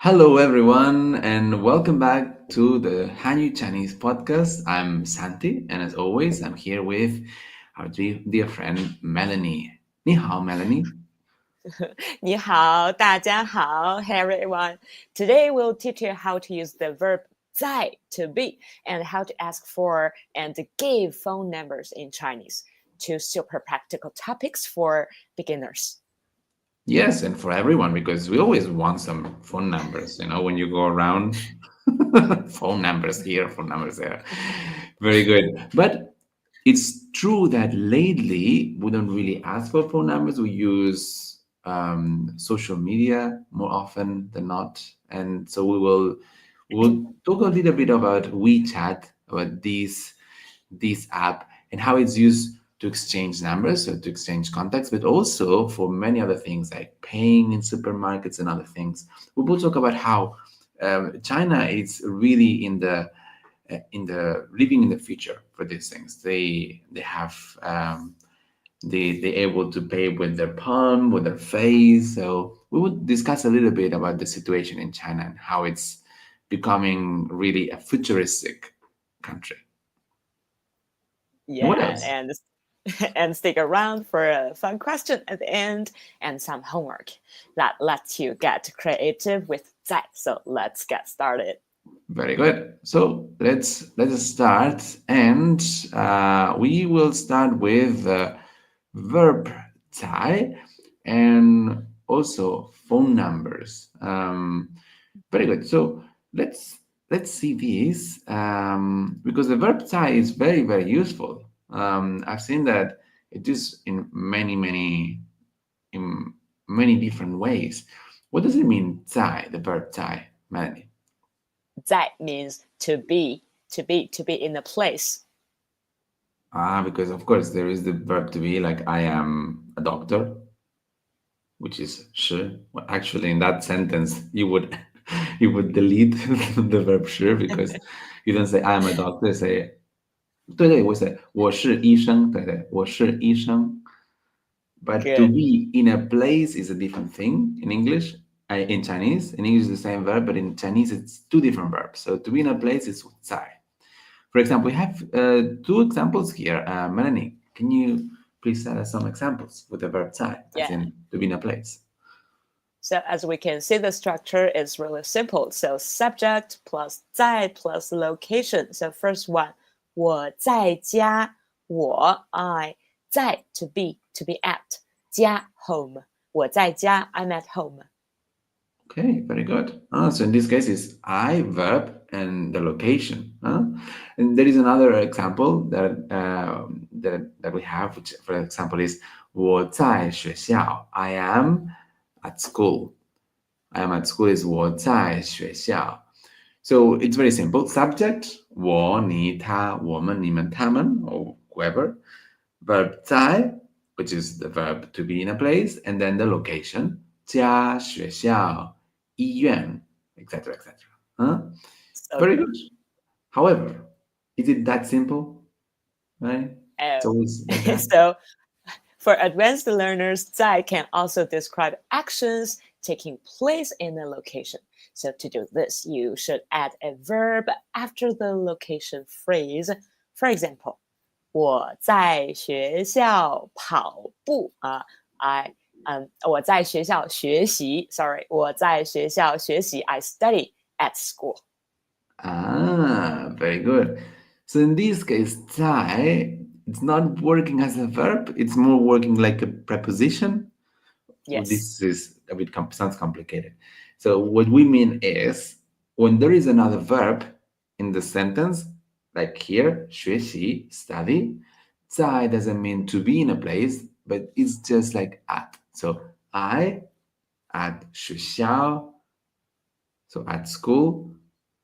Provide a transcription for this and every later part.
Hello, everyone, and welcome back to the Hanyu Chinese podcast. I'm Santi, and as always, I'm here with our dear friend Melanie. 你好, Melanie. 你好，大家好 Hey everyone. Today we'll teach you how to use the verb 在 to be and how to ask for and give phone numbers in Chinese. Two super practical topics for beginners. Yes, and for everyone, because we always want some phone numbers, when you go around, phone numbers here, phone numbers there. Very good. But it's true that lately we don't really ask for phone numbers. We use social media more often than not. And so we'll talk a little bit about WeChat, about this app and how it's used to exchange numbers or to exchange contacts, but also for many other things like paying in supermarkets and other things. We will talk about how China is really in the living in the future for these things. They have they're able to pay with their palm, with their face. So we would discuss a little bit about the situation in China and how it's becoming really a futuristic country. What Yeah, else? and stick around for a fun question at the end and some homework that lets you get creative with 在. So let's get started. Very good. So let's start, and we will start with verb 在 and also phone numbers. Very good. So let's see this because the verb 在 is very very useful. I've seen that it is in many different ways. What does it mean 在, the verb 在, Melanie? 在 means to be in a place. Because of course there is the verb to be, like I am a doctor, which is 是. Well, actually, in that sentence, you would delete the verb 是 because you don't say I am a doctor. You say 对对，我 say 我是医生，对对，我是医生. But to Good. be in a place is a different thing in English. In Chinese, in English, it's the same verb, but in Chinese, it's two different verbs. So to be in a place is 在. For example, we have two examples here. Melanie, can you please tell us some examples with the verb 在, as Yeah. in to be in a place? So as we can see, the structure is really simple. So subject plus 在 plus location. So first one, 我在家, I 在 to be at, 家 home. 我在家 I'm at home. Okay, very good. So in this case, it's I verb and the location. And there is another example that we have, which, for example, is 我在学校. I am at school. I am at school is 我在学校. So it's very simple. Subject 我、你、他、我们、你们、他们 or whoever. Verb 在, which is the verb to be in a place, and then the location 家、学校、医院, etc., etc. So Very good. good. However, is it that simple? Right? It's Oh. always like that. So for advanced learners, 在 can also describe actions taking place in a location. So to do this, you should add a verb after the location phrase. For example, 我在学校跑步 我在学校学习 sorry 我在学校学习 I study at school. Very good. So in this case, 在, it's not working as a verb, it's more working like a preposition. Yes. This is a bit sounds complicated. So what we mean is when there is another verb in the sentence, like here, 学习, study, 在 doesn't mean to be in a place, but it's just like at. So I at 学校, so at school,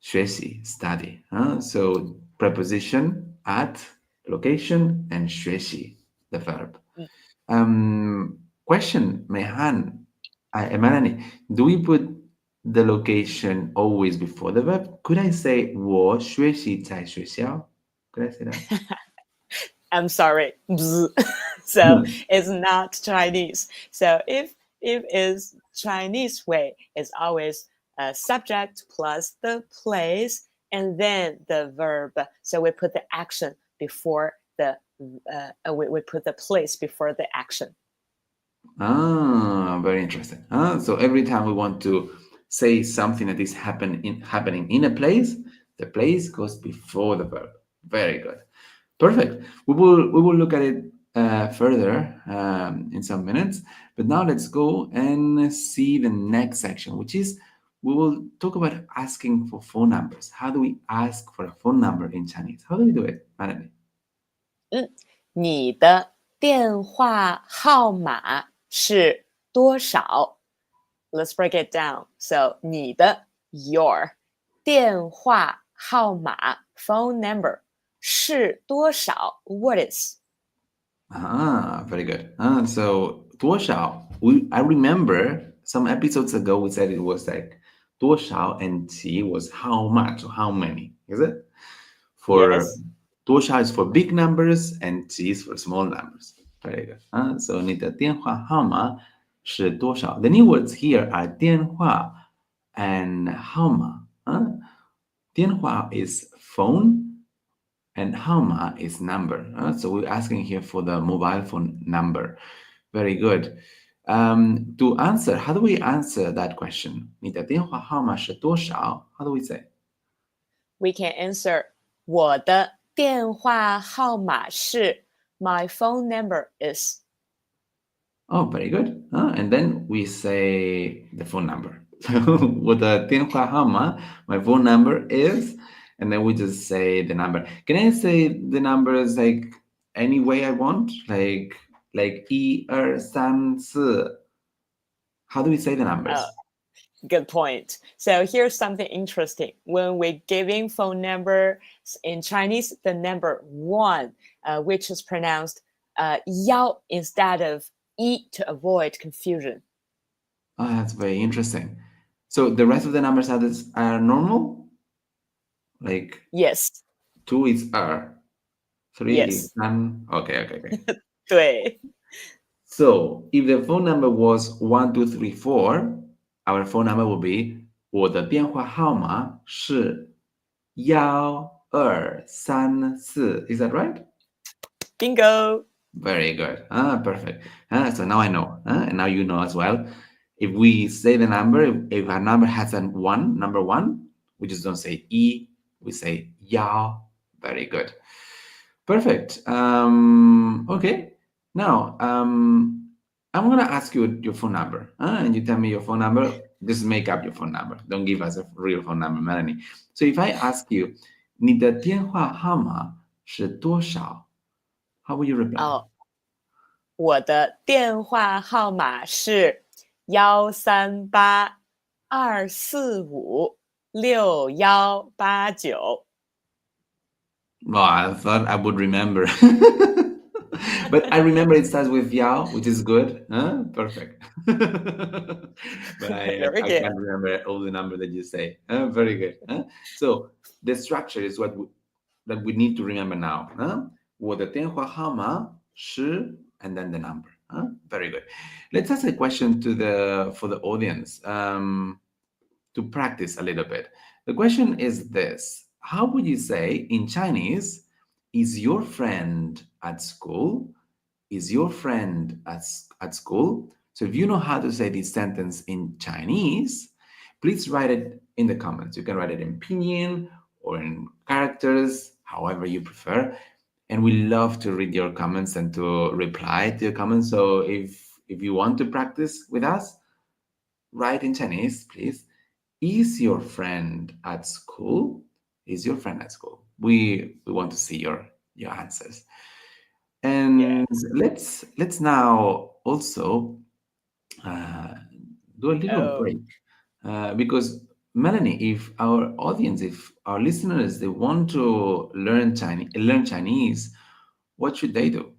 学习, study. So preposition at, location, and 学习, the verb. Question, Mehan, Melanie, do we put the location always before the verb? Could I say 我学习在学校? Could I say that? I'm sorry. So it's not Chinese. So if it's Chinese way, it's always subject plus the place, and then the verb. So we put the action before we put the place before the action. Very interesting. So every time we want to say something that is happening in a place, the place goes before the verb. Very good. Perfect. We will look at it further in some minutes. But now let's go and see the next section, which is we will talk about asking for phone numbers. How do we ask for a phone number in Chinese? How do we do it, Melanie? 你的电话号码是多少 Let's break it down. So 你的 your 电话号码 phone number 是多少 what is? Very good. So 多少 I remember some episodes ago we said it was like 多少 and 几 was how much or how many, is it? For Yes. 多少 is for big numbers and 几 is for small numbers. Very good. So 你的电话号码是多少? The new words here are 电话 and 号码. 电话 is phone and 号码 is number. So we're asking here for the mobile phone number. Very good. To answer, how do we answer that question? 你的电话号码是多少? How do we say? We can answer 我的电话号码是 my phone number is. Oh, very good. And then we say the phone number. 我的电话号码, my phone number is, and then we just say the number. Can I say the numbers like any way I want? Like 1, 2, 3, 4. How do we say the numbers? Good point. So here's something interesting. When we're giving phone numbers in Chinese, the number 1, which is pronounced 幺 instead of 一 to avoid confusion. Oh, that's very interesting. So the rest of the numbers are normal? Like Yes. 2 is 3 Yes. is 3. Okay. 对 So if the phone number was 1, 2, 3, 4, our phone number will be 我的电话号码是1, 2, 3, 4. Is that right? Bingo. Very good. Perfect. So now I know. And now you know as well. If we say the number, if a number has a number 1, we just don't say 一, we say 1. Very good. Perfect. Okay. Now, I'm going to ask you your phone number. And you tell me your phone number. Just make up your phone number. Don't give us a real phone number, Melanie. So if I ask you, 你的电话号码是多少? How will you reply? 我的电话号码是13824561189。Well, I thought I would remember. But I remember it starts with Yao, which is good. Perfect. But I can't remember all the number that you say. Very good. So the structure is that we need to remember now. 我的电话号码是 and then the number. Very good. Let's ask a question for the audience to practice a little bit. The question is this. How would you say in Chinese, is your friend at school? Is your friend at school? So if you know how to say this sentence in Chinese, please write it in the comments. You can write it in pinyin or in characters, however you prefer. And we love to read your comments and to reply to your comments. So if you want to practice with us, write in Chinese, please. Is your friend at school? Is your friend at school? We want to see your answers. And let's now also do a little break because Melanie, if our audience, if our listeners, they want to learn Chinese, what should they do?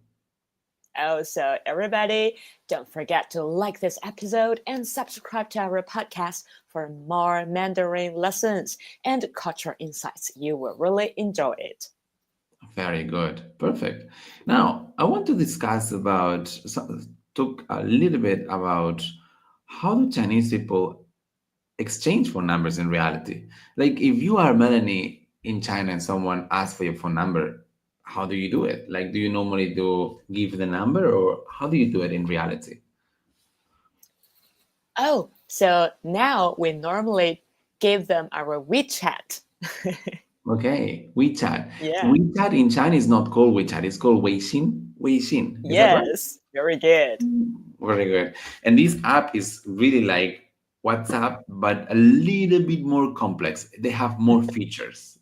So everybody, don't forget to like this episode and subscribe to our podcast for more Mandarin lessons and cultural insights. You will really enjoy it. Very good. Perfect. Now, I want to talk a little bit about how do Chinese people exchange phone numbers in reality. Like if you are Melanie in China and someone asks for your phone number, how do you do it? Like, do you normally do give the number, or how do you do it in reality? Oh, so now we normally give them our WeChat. Okay, WeChat. So Yeah. WeChat in China is not called WeChat; it's called Weixin. Weixin, is that right? Yes, very good. Very good. And this app is really like WhatsApp, but a little bit more complex. They have more features.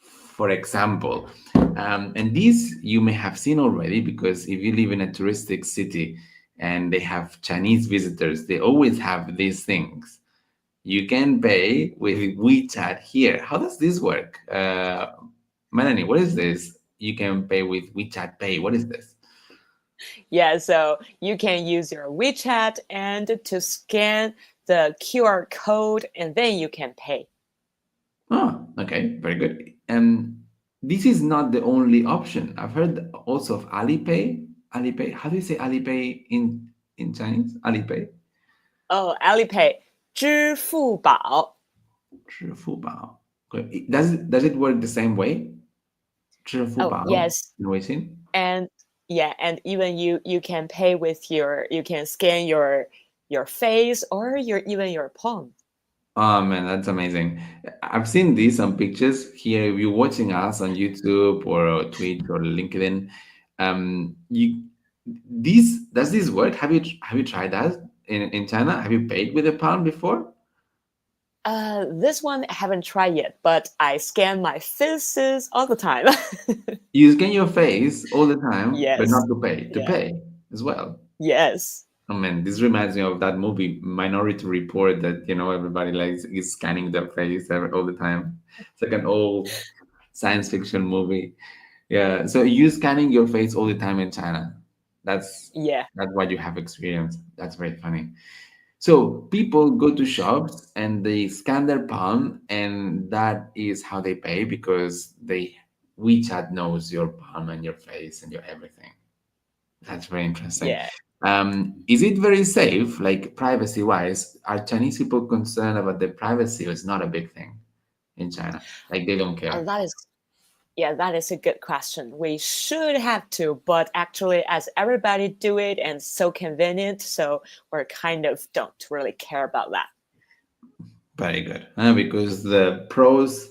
For example, and these you may have seen already, because if you live in a touristic city and they have Chinese visitors, they always have these things. You can pay with WeChat here. How does this work? Melanie, what is this? You can pay with WeChat Pay. What is this? Yeah, so you can use your WeChat and to scan the QR code and then you can pay. Oh, okay, very good. And this is not the only option. I've heard also of Alipay. Alipay. How do you say Alipay in Chinese? Alipay. Oh, Alipay, 支付宝. 支付宝. Good. Does it work the same way? Oh, 支付宝 yes. in Weixin? And yeah, and even you can pay with you can scan your face or your palm. Oh man, that's amazing. I've seen these some pictures here. If you're watching us on YouTube or Twitch or LinkedIn, you this does this work? Have you tried that in China? Have you paid with a pound before? This one I haven't tried yet, but I scan my faces all the time. You scan your face all the time, but Yes. not to pay. To Yeah. pay as well. Yes. Oh man, this reminds me of that movie Minority Report, that everybody likes is scanning their face all the time. It's like an old science fiction movie. Yeah. So you scanning your face all the time in China. That's Yeah. that's what you have experienced. That's very funny. So people go to shops and they scan their palm, and that is how they pay, because they WeChat knows your palm and your face and your everything. That's very interesting. Yeah. Is it very safe, like privacy wise? Are Chinese people concerned about their privacy, or it's not a big thing in China? Like they don't Oh, care. that is a good question. We should have to, but actually, as everybody do it and so convenient, so we're kind of don't really care about that. Very good. Because the pros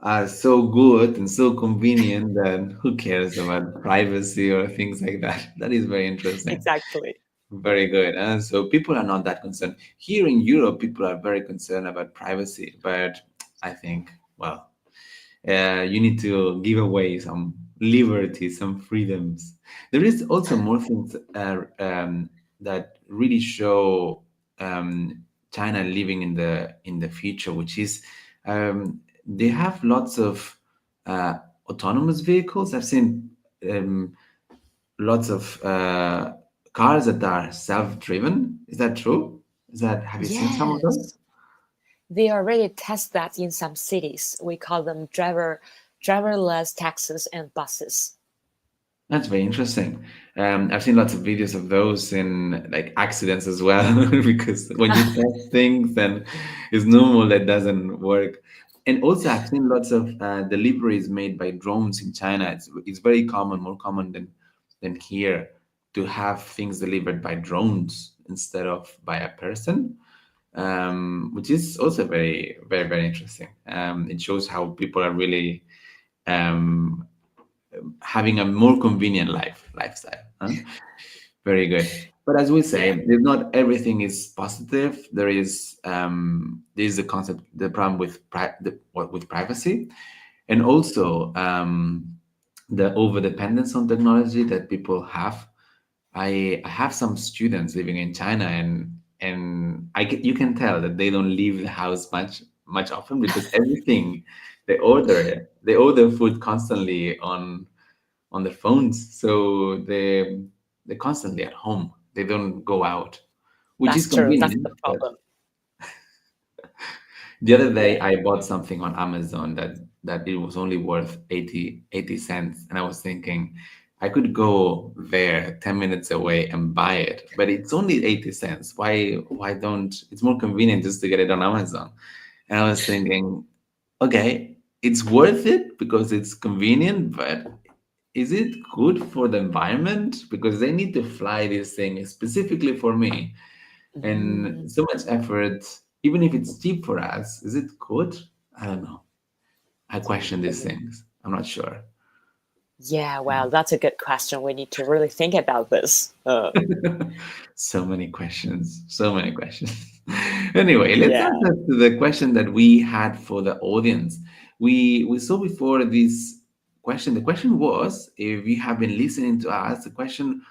are so good and so convenient that who cares about privacy or things like that? That is very interesting. Exactly. Very good. And so people are not that concerned. Here in Europe, people are very concerned about privacy, but I think, well, you need to give away some liberty, some freedoms. There is also more things that really show China living in the future, which is they have lots of autonomous vehicles. I've seen um, lots of cars that are self-driven. Is that true? Have you seen some of those? Yes. They already test that in some cities. We call them driverless taxis and buses. That's very interesting. I've seen lots of videos of those in like accidents as well, because when you test things, then it's normal that doesn't work. And also, I've seen lots of deliveries made by drones in China. It's very common, more common than here, to have things delivered by drones instead of by a person, which is also very, very, very interesting. It shows how people are really um, having a more convenient lifestyle. Huh? Very good. But as we say, Yeah. not everything is positive. There is the concept, the problem with with privacy, and also the over dependence on technology that people have. I have some students living in China, and you can tell that they don't leave the house much often, because everything they order food constantly on their phones, so they're constantly at home. They don't go out, which is That's true. That's the convenient. But problem. the other day, Yeah. I bought something on Amazon that it was only worth 80 cents, and I was thinking, I could go there 10 minutes away and buy it, but it's only 80 cents. Why don't it's more convenient just to get it on Amazon? And I was thinking, okay, it's worth it because it's convenient, but is it good for the environment? Because they need to fly this thing specifically for me. And so much effort, even if it's cheap for us, is it good? I don't know. I question these things. I'm not sure. Yeah, well, that's a good question. We need to really think about this. So many questions. So many questions. Anyway, let's Yeah. answer to the question that we had for the audience. We saw before this question. The question was, if you have been listening to us, the question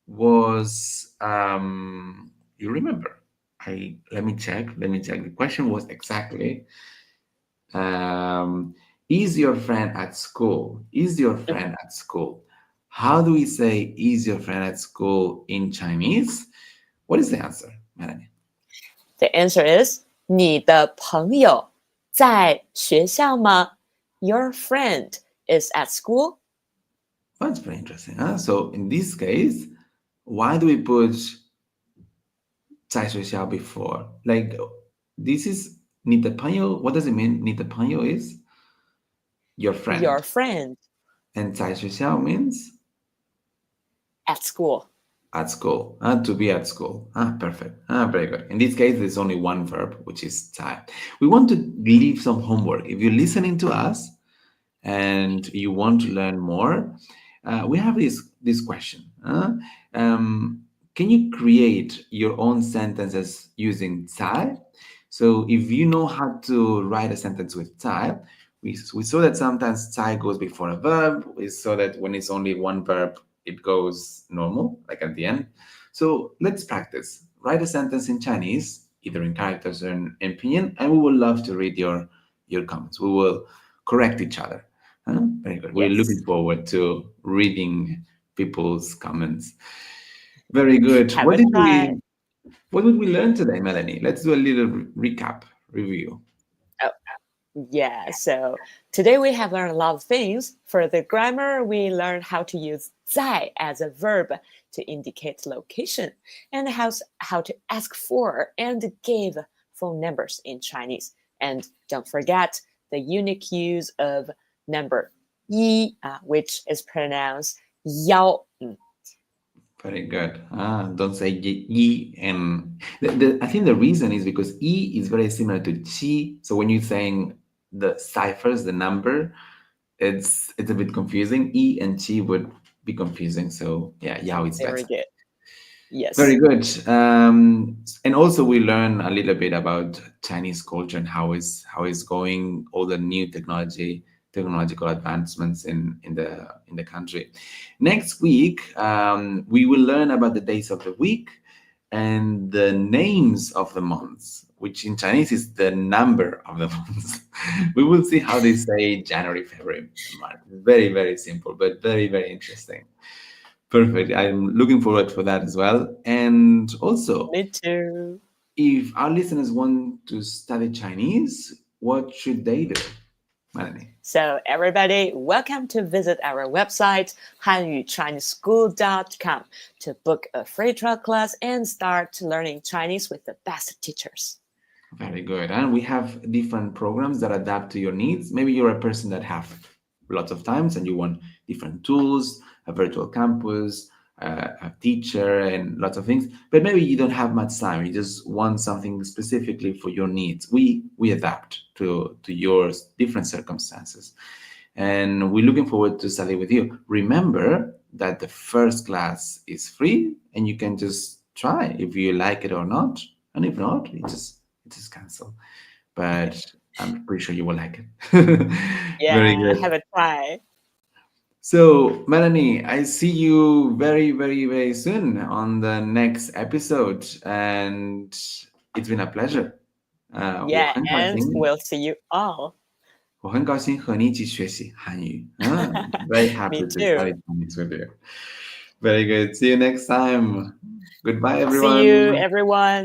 was, you remember? Let me check. Let me check. The question was exactly, is your friend at school? Is your friend at school? How do we say is your friend at school in Chinese? What is the answer, Melanie? The answer is 你的朋友在学校吗? Your friend is at school. That's very interesting. Huh? So in this case, why do we put 在学校 before? Like this is 你的朋友. What does it mean? 你的朋友 is your friend. Your friend And 在学校 means at school. at school. To be at school. Perfect. Very good. In this case, there's only one verb, which is 在. We want to leave some homework. If you're listening to us and you want to learn more, we have this question. Can you create your own sentences using 在? So if you know how to write a sentence with 在, we saw that sometimes 在 goes before a verb. We saw that when it's only one verb, it goes normal, like at the end. So let's practice. Write a sentence in Chinese, either in characters or in pinyin, and we would love to read your comments. We will correct each other. Very good. We're looking forward to reading people's comments. Very good. What did we learn today, Melanie? Let's do a little recap, review. Yeah, so today we have learned a lot of things. For the grammar, we learned how to use 在 as a verb to indicate location, and how to ask for and give phone numbers in Chinese. And don't forget the unique use of number 一, which is pronounced 幺. Very good. Don't say yi. And I think the reason is because yi is very similar to qi. So when you're saying the ciphers, the number, it's a bit confusing. Yi and qi would be confusing. So yeah, yao is Very better. good. Yes. Very good. And also we learn a little bit about Chinese culture and how is going, all the new technological advancements in the country. Next week, we will learn about the days of the week and the names of the months, which in Chinese is the number of the months. We will see how they say January, February, March. Very, very simple, but very, very interesting. Perfect. I'm looking forward for that as well. And also, Me too. if our listeners want to study Chinese, what should they do? Melanie. So everybody, welcome to visit our website, hanyu-chineseschool.com, to book a free trial class and start learning Chinese with the best teachers. Very good. And we have different programs that adapt to your needs. Maybe you're a person that have lots of times and you want different tools, a virtual campus, a teacher, and lots of things. But maybe you don't have much time. You just want something specifically for your needs. We adapt to your different circumstances. And we're looking forward to study with you. Remember that the first class is free and you can just try if you like it or not. And if not, you just cancel. But I'm pretty sure you will like it. Yeah, Very good. have a try. So, Melanie, I see you very, very, very soon on the next episode. And it's been a pleasure. Yeah, and we'll see you all. 我很高兴和你一起学习韩语. Very happy Me to too. study Chinese with you. Very good. See you next time. Goodbye, everyone. See you, everyone.